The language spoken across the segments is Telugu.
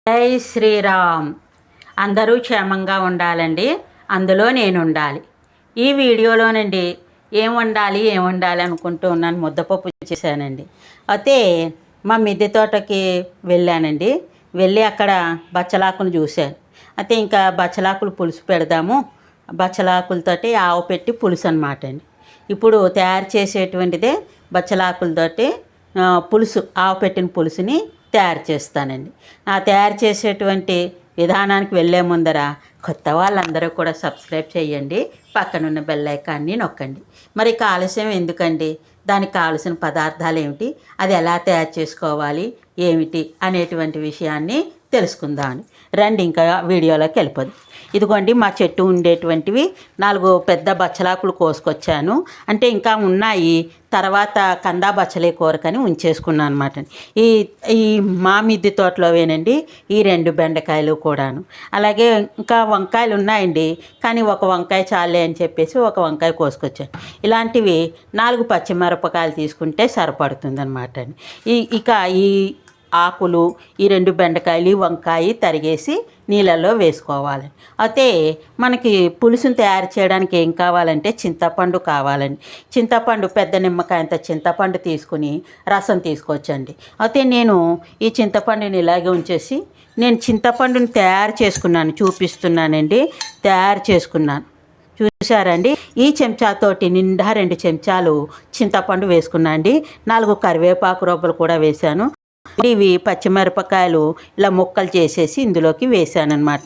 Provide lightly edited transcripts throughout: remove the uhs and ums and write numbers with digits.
జై శ్రీరామ్. అందరూ క్షేమంగా ఉండాలండి, అందులో నేను ఉండాలి. ఈ వీడియోలోనండి ఏం వండాలి అనుకుంటూ ఉన్నాను. ముద్దపప్పు చేశానండి. అయితే మా మిద్దె తోటకి వెళ్ళానండి. వెళ్ళి అక్కడ బచ్చలాకులు చూశాను. అయితే ఇంకా బచ్చలాకులు పులుసు పెడదాము, బచ్చలాకులతోటి ఆవు పెట్టి పులుసు అనమాట అండి. ఇప్పుడు తయారు చేసేటువంటిదే బచ్చలాకులతోటి పులుసు, ఆవు పెట్టిన పులుసుని తయారు చేస్తానండి. ఆ తయారు చేసేటువంటి విధానానికి వెళ్ళే ముందర కొత్త వాళ్ళందరూ కూడా సబ్స్క్రైబ్ చేయండి, పక్కనున్న బెల్ ఐకాన్ని నొక్కండి. మరి ఆలస్యం ఎందుకండి? దానికి కావలసిన పదార్థాలు ఏమిటి, అది ఎలా తయారు చేసుకోవాలి ఏమిటి అనేటువంటి విషయాన్ని తెలుసుకుందామని రండి. ఇంకా వీడియోలోకి వెళ్ళిపోదు. ఇదిగోండి మా చెట్టు ఉండేటువంటివి 4 పెద్ద బచ్చలాకులు కోసుకొచ్చాను. అంటే ఇంకా ఉన్నాయి, తర్వాత కందా బచ్చలే కూరకని ఉంచేసుకున్నాను అనమాట. ఈ మా మిద్దె తోటలోవేనండి ఈ 2 బెండకాయలు కూడాను. అలాగే ఇంకా వంకాయలు ఉన్నాయండి, కానీ ఒక వంకాయ చాలే అని చెప్పేసి ఒక వంకాయ కోసుకొచ్చాను. ఇలాంటివి 4 పచ్చిమిరపకాయలు తీసుకుంటే సరిపడుతుంది అనమాట. ఇక ఈ ఆకులు, ఈ 2 బెండకాయలు, వంకాయ తరిగేసి నీళ్ళల్లో వేసుకోవాలి. అయితే మనకి పులుసుని తయారు చేయడానికి ఏం కావాలంటే చింతపండు కావాలండి. చింతపండు పెద్ద నిమ్మకాయ అంత చింతపండు తీసుకుని రసం తీసుకొచ్చండి. అయితే నేను ఈ చింతపండుని ఇలాగే ఉంచేసి నేను చింతపండుని తయారు చేసుకున్నాను, చూపిస్తున్నానండి. తయారు చేసుకున్నాను, చూసారండి. ఈ చెంచాతోటి నిండా 2 చెంచాలు చింతపండు వేసుకున్నా అండి. 4 కరివేపాకు రొబ్బలు కూడా వేశాను. ఇవి పచ్చిమిరపకాయలు ఇలా ముక్కలు చేసేసి ఇందులోకి వేసాను అనమాట.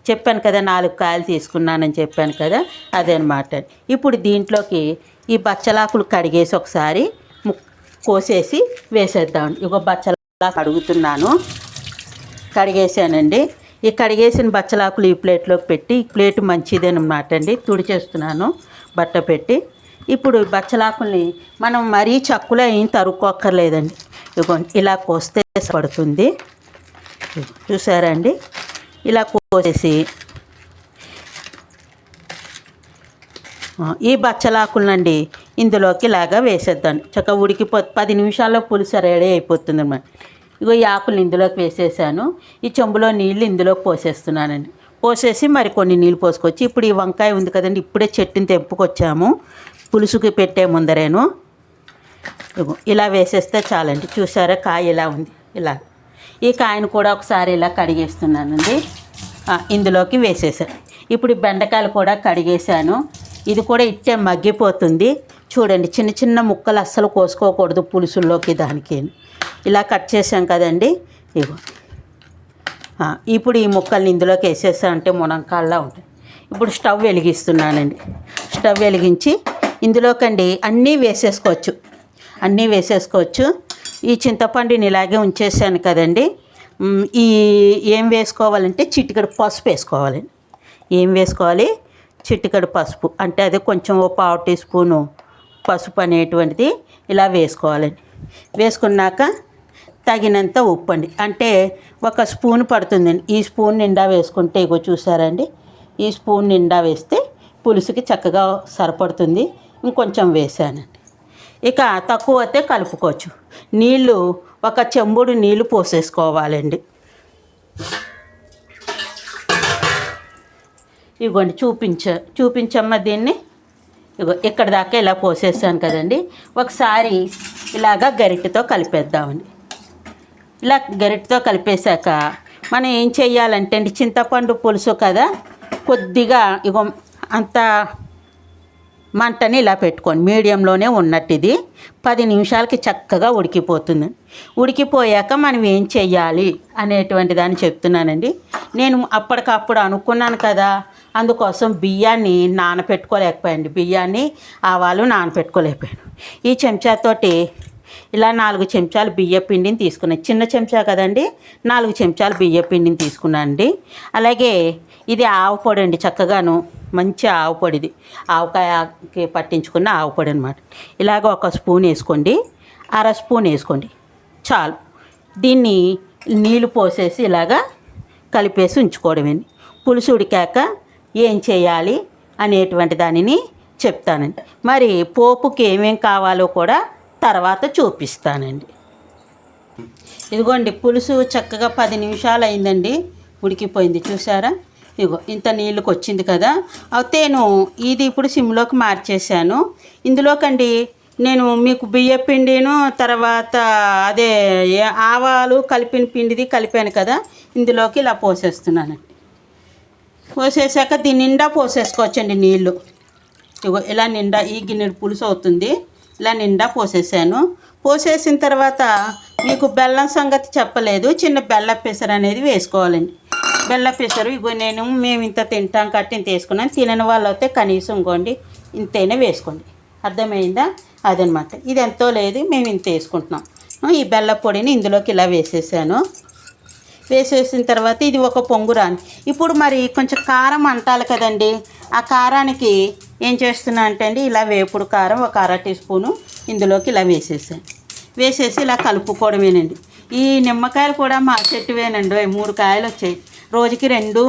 చెప్పాను కదా 4 కాయలు తీసుకున్నానని చెప్పాను కదా, అదే అనమాట. ఇప్పుడు దీంట్లోకి ఈ బచ్చలాకులు కడిగేసి ఒకసారి కోసేసి వేసేద్దామండి. ఇక బచ్చలాకు కడుగుతున్నాను, కడిగేసానండి. ఈ కడిగేసిన బచ్చలాకులు ఈ ప్లేట్లోకి పెట్టి, ఈ ప్లేట్ మంచిదేనమాట అండి, తుడిచేస్తున్నాను బట్ట పెట్టి. ఇప్పుడు బచ్చలాకుల్ని మనం మరీ చక్కులో ఏం తరుక్కోక్కర్లేదండి. ఇలా కోస్తే పడుతుంది, చూసారండి. ఇలా కోసేసి ఈ బచ్చలాకులనండి ఇందులోకి ఇలాగా వేసేద్దాం. చక్కగా ఉడికిపో 10 నిమిషాల్లో పులుసు రెడీ అయిపోతుంది అన్నమాట. ఈ ఆకులు ఇందులోకి వేసేసాను. ఈ చెంబులో నీళ్ళు ఇందులోకి పోసేస్తున్నానండి. పోసేసి మరి కొన్ని నీళ్ళు పోసుకొచ్చి, ఇప్పుడు ఈ వంకాయ ఉంది కదండి, ఇప్పుడే చెట్టుని తెంపుకొచ్చాము, పులుసుకి పెట్టే ముందరేను ఇలా వేసేస్తే చాలండి. చూసారా కాయ ఇలా ఉంది. ఇలా ఈ కాయను కూడా ఒకసారి ఇలా కడిగేస్తున్నానండి, ఇందులోకి వేసేసాను. ఇప్పుడు బెండకాయలు కూడా కడిగేసాను. ఇది కూడా ఇట్టే మగ్గిపోతుంది. చూడండి, చిన్న చిన్న ముక్కలు అస్సలు కోసుకోకూడదు పులుసుల్లోకి, దానికి ఇలా కట్ చేసాం కదండి. ఇగో ఇప్పుడు ఈ ముక్కల్ని ఇందులోకి వేసేసామంటే మునంకాళ్ళలా ఉంటాయి. ఇప్పుడు స్టవ్ వెలిగిస్తున్నానండి. స్టవ్ వెలిగించి ఇందులోకండి అన్నీ వేసేసుకోవచ్చు. ఈ చింతపండుని ఇలాగే ఉంచేసాను కదండి. ఏం వేసుకోవాలంటే చిటికెడు పసుపు వేసుకోవాలండి. ఏం వేసుకోవాలి? చిటికెడు పసుపు, అంటే అదే కొంచెం ఓ 1/2 టీ స్పూను పసుపు అనేటువంటిది ఇలా వేసుకోవాలండి. వేసుకున్నాక తగినంత ఉప్పు అండి, అంటే 1 స్పూన్ పడుతుందండి. ఈ స్పూన్ నిండా వేసుకుంటే ఇగో చూసారండి, ఈ స్పూన్ నిండా వేస్తే పులుసుకి చక్కగా సరిపడుతుంది. ఇంకొంచెం వేసానండి. ఇక తక్కువ అయితే కలుపుకోవచ్చు. నీళ్ళు 1 చెంబుడు నీళ్ళు పోసేసుకోవాలండి. ఇగోండి చూపించమ్మా దీన్ని. ఇగో ఇక్కడ దాకా ఇలా పోసేసాను కదండి. ఒకసారి ఇలాగా గరిటెతో కలిపేద్దామండి. ఇలా గరిటెతో కలిపేశాక మనం ఏం చేయాలంటే అండి, చింతపండు పులుసు కదా, కొద్దిగా ఇగో అంత మంటని ఇలా పెట్టుకోండి, మీడియంలోనే ఉన్నట్టు. ఇది 10 నిమిషాలకి చక్కగా ఉడికిపోతుంది. ఉడికిపోయాక మనం ఏం చెయ్యాలి అనేటువంటి దాన్ని చెప్తున్నానండి. నేను అప్పటికప్పుడు అనుకున్నాను కదా, అందుకోసం బియ్యాన్ని నానపెట్టుకోలేకపోయాను. బియ్యాన్ని ఆవాలు నానపెట్టుకోలేకపోయాను. ఈ చెంచాతోటి ఇలా 4 చెంచాలు బియ్య పిండిని తీసుకున్నాను. చిన్న చెంచా కదండి, 4 చెంచాలు బియ్య పిండిని తీసుకున్నానండి. అలాగే ఇది ఆవు పొడి అండి, చక్కగాను మంచి ఆవు పొడిది, ఆవకాయకి పట్టించుకున్న ఆవు పొడి అనమాట. ఇలాగ 1 స్పూన్ వేసుకోండి, 1/2 స్పూన్ వేసుకోండి చాలు. దీన్ని నీళ్ళు పోసేసి ఇలాగా కలిపేసి ఉంచుకోవడమేండి. పులుసు ఉడికాక ఏం చేయాలి అనేటువంటి దానిని చెప్తానండి. మరి పోపుకి ఏమేం కావాలో కూడా తర్వాత చూపిస్తానండి. ఇదిగోండి పులుసు చక్కగా 10 నిమిషాలు అయిందండి, ఉడికిపోయింది చూసారా. ఇదిగో ఇంత నీళ్ళకి వచ్చింది కదా. అయితే నేను ఇది ఇప్పుడు సిమ్లోకి మార్చేసాను. ఇందులోకండి నేను మీకు బియ్య పిండిను తర్వాత అదే ఆవాలు కలిపిన పిండిది కలిపాను కదా, ఇందులోకి ఇలా పోసేస్తున్నానండి. పోసేసాక దీని నిండా పోసేసుకోవచ్చండి నీళ్ళు. ఇగో ఇలా నిండా ఈ గిన్నెడు పులుసు అవుతుంది, ఇలా నిండా పోసేసాను. పోసేసిన తర్వాత మీకు బెల్లం సంగతి చెప్పలేదు, చిన్న బెల్ల పెసరు అనేది వేసుకోవాలండి. బెల్ల పెసరు ఇగో మేము ఇంత తింటాం కట్టి ఇంత వేసుకున్నాను. తినని వాళ్ళు అయితే కనీసం ఇంకోండి ఇంతైనా వేసుకోండి, అర్థమైందా? అదనమాట. ఇది ఎంతో లేదు, మేము ఇంత వేసుకుంటున్నాం. ఈ బెల్ల పొడిని ఇందులోకి ఇలా వేసేసాను. వేసేసిన తర్వాత ఇది ఒక పొంగు రాని. ఇప్పుడు మరి కొంచెం కారం అంటాలి కదండి, ఆ కారానికి ఏం చేస్తున్నా అంటే అండి, ఇలా వేపుడు కారం ఒక 1/2 టీ స్పూను ఇందులోకి ఇలా వేసేసాను. వేసేసి ఇలా కలుపుకోవడమేనండి. ఈ నిమ్మకాయలు కూడా మా చెట్టువేనండి, 3 కాయలు వచ్చాయి, రోజుకి 2,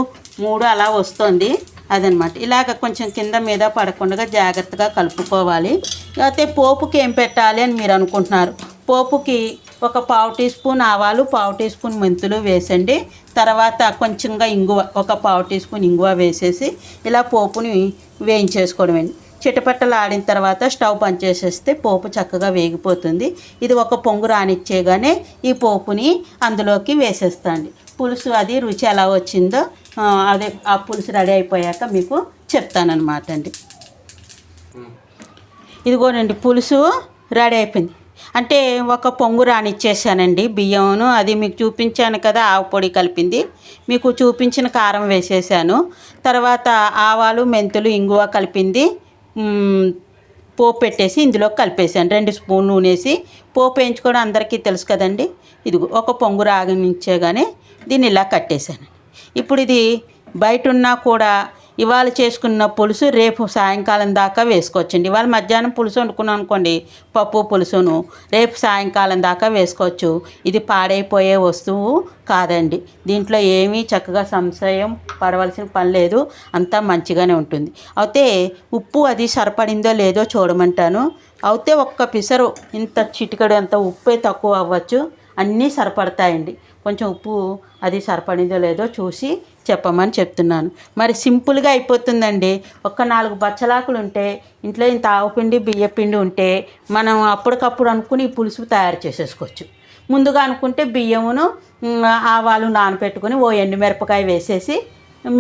3 అలా వస్తుంది. అదనమాట. ఇలాగ కొంచెం కింద మీద పడకుండా జాగ్రత్తగా కలుపుకోవాలి. అయితే పోపుకి ఏం పెట్టాలి అని మీరు అనుకుంటున్నారు. పోపుకి ఒక 1/4 టీ స్పూన్ ఆవాలు, 1/4 టీ స్పూన్ మెంతులు వేసండి. తర్వాత కొంచెంగా ఇంగువ, ఒక 1/4 టీ స్పూన్ ఇంగువ వేసేసి ఇలా పోపుని వేయించేసుకోవడమండి. చిటపట్టలు ఆడిన తర్వాత స్టవ్ బంద్ చేసేస్తే పోపు చక్కగా వేగిపోతుంది. ఇది ఒక పొంగు రానిచ్చేగానే ఈ పోపుని అందులోకి వేసేస్తాండి. పులుసు అది రుచి ఎలా వచ్చిందో అదే ఆ పులుసు రెడీ అయిపోయాక మీకు చెప్తానన్నమాట అండి. ఇదిగోనండి పులుసు రెడీ అయిపోయింది. అంటే ఒక పొంగు రానిచ్చేసానండి బియ్యంను, అది మీకు చూపించాను కదా, ఆవు పొడి కలిపింది, మీకు చూపించిన కారం వేసేసాను. తర్వాత ఆవాలు మెంతులు ఇంగువ కలిపింది పోపు పెట్టేసి ఇందులో కలిపేసాను. 2 స్పూన్ నూనె వేసి పోపు వేయించుకోవడం అందరికీ తెలుసు కదండి. ఇదిగో ఒక పొంగు రాగనిచ్చేగానే దీన్ని ఇలా కట్టేశాను. ఇప్పుడు ఇది బయట ఉన్నా కూడా ఇవాళ చేసుకున్న పులుసు రేపు సాయంకాలం దాకా వేసుకోవచ్చండి. ఇవాళ మధ్యాహ్నం పులుసు వండుకున్నాం అనుకోండి, పప్పు పులుసును రేపు సాయంకాలం దాకా వేసుకోవచ్చు. ఇది పాడైపోయే వస్తువు కాదండి, దీంట్లో ఏమీ చక్కగా సంశయం పడవలసిన పని లేదు, అంతా మంచిగానే ఉంటుంది. అయితే ఉప్పు అది సరిపడిందో లేదో చూడమంటాను. అయితే ఒక్క పిసరు ఇంత చిటికడు అంత ఉప్పే తక్కువ అవ్వచ్చు, అన్నీ సరిపడతాయండి. కొంచెం ఉప్పు అది సరిపడిందో లేదో చూసి చెప్పమని చెప్తున్నాను. మరి సింపుల్గా అయిపోతుందండి. ఒక 4 బచ్చలాకులు ఉంటే ఇంట్లో ఇంత ఆవుపిండి బియ్యపిండి ఉంటే మనం అప్పటికప్పుడు అనుకుని ఈ పులుసు తయారు చేసేసుకోవచ్చు. ముందుగా అనుకుంటే బియ్యమును ఆవాలు నానబెట్టుకుని ఓ ఎండుమిరపకాయ వేసేసి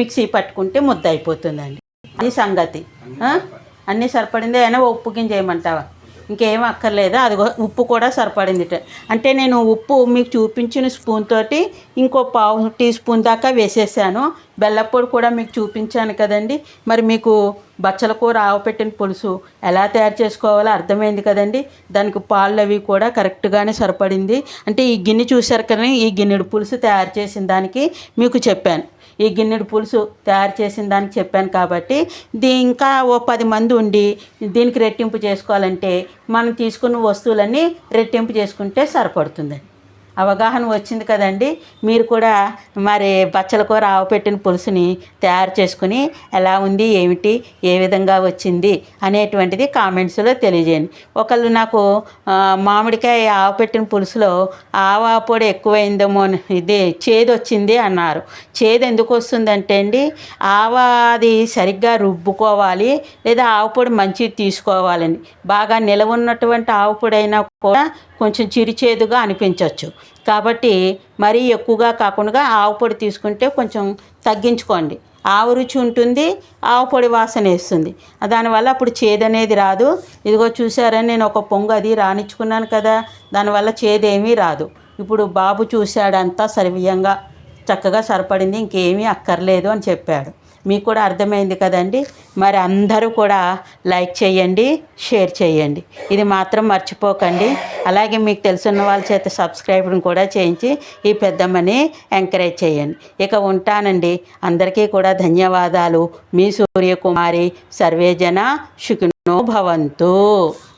మిక్సీ పట్టుకుంటే ముద్ద అయిపోతుందండి. అది సంగతి. అన్నీ సరిపడింది. అయినా ఉప్పు గింజ చేయమంటావా? ఇంకేం అక్కర్లేదు, అది ఉప్పు కూడా సరిపడింది. అంటే నేను ఉప్పు మీకు చూపించిన స్పూన్ తోటి ఇంకో 1/2 టీ స్పూన్ దాకా వేసేసాను. బెల్లపొడి కూడా మీకు చూపించాను కదండి. మరి మీకు బచ్చల కూర ఆవపెట్టిన పులుసు ఎలా తయారు చేసుకోవాలో అర్థమైంది కదండి. దానికి పాలు అవి కూడా కరెక్ట్గానే సరిపడింది. అంటే ఈ గిన్నె చూశారు కదా, ఈ గిన్నెడు పులుసు తయారు చేసిన దానికి మీకు చెప్పాను. ఈ గిన్నెడు పులుసు తయారు చేసిన దానికి చెప్పాను కాబట్టి ఇంకా ఓ 10 మంది ఉండి దీనికి రెట్టింపు చేసుకోవాలంటే మనం తీసుకున్న వస్తువులన్నీ రెట్టింపు చేసుకుంటే సరిపడుతుందండి. అవగాహన వచ్చింది కదండి. మీరు కూడా మరి బచ్చల కూర ఆవపెట్టిన పులుసుని తయారు చేసుకుని ఎలా ఉంది ఏమిటి ఏ విధంగా వచ్చింది అనేటువంటిది కామెంట్స్లో తెలియజేయండి. ఒకళ్ళు నాకు మామిడికాయ ఆవపెట్టిన పులుసులో ఆవా పొడి ఎక్కువైందేమో, ఇది చేదు వచ్చింది అన్నారు. చేదు ఎందుకు వస్తుందంటే అండి, ఆవా అది సరిగ్గా రుబ్బుకోవాలి, లేదా ఆవు పొడి మంచిది తీసుకోవాలండి. బాగా నిలవ ఉన్నటువంటి ఆవు పొడి అయినా కూడా కొంచెం చిరుచేదుగా అనిపించవచ్చు. కాబట్టి మరీ ఎక్కువగా కాకుండా ఆవు పొడి తీసుకుంటే కొంచెం తగ్గించుకోండి. ఆవు రుచి ఉంటుంది, ఆవు పొడి వాసన వేస్తుంది, దానివల్ల అప్పుడు చేదు అనేది రాదు. ఇదిగో చూసారని నేను ఒక పొంగు అది రానిచ్చుకున్నాను కదా, దానివల్ల చేదేమీ రాదు. ఇప్పుడు బాబు చూశాడంతా సర్వీయంగా చక్కగా సరిపడింది, ఇంకేమీ అక్కర్లేదు అని చెప్పాడు. మీకు కూడా అర్థమైంది కదండి. మరి అందరూ కూడా లైక్ చేయండి, షేర్ చేయండి, ఇది మాత్రం మర్చిపోకండి. అలాగే మీకు తెలుసున్న వాళ్ళ చేత సబ్స్క్రైబ్ని కూడా చేయించి ఈ పెద్దమ్మని ఎంకరేజ్ చేయండి. ఇక ఉంటానండి. అందరికీ కూడా ధన్యవాదాలు. మీ సూర్యకుమారి. సర్వేజన సుఖినో భవంతు.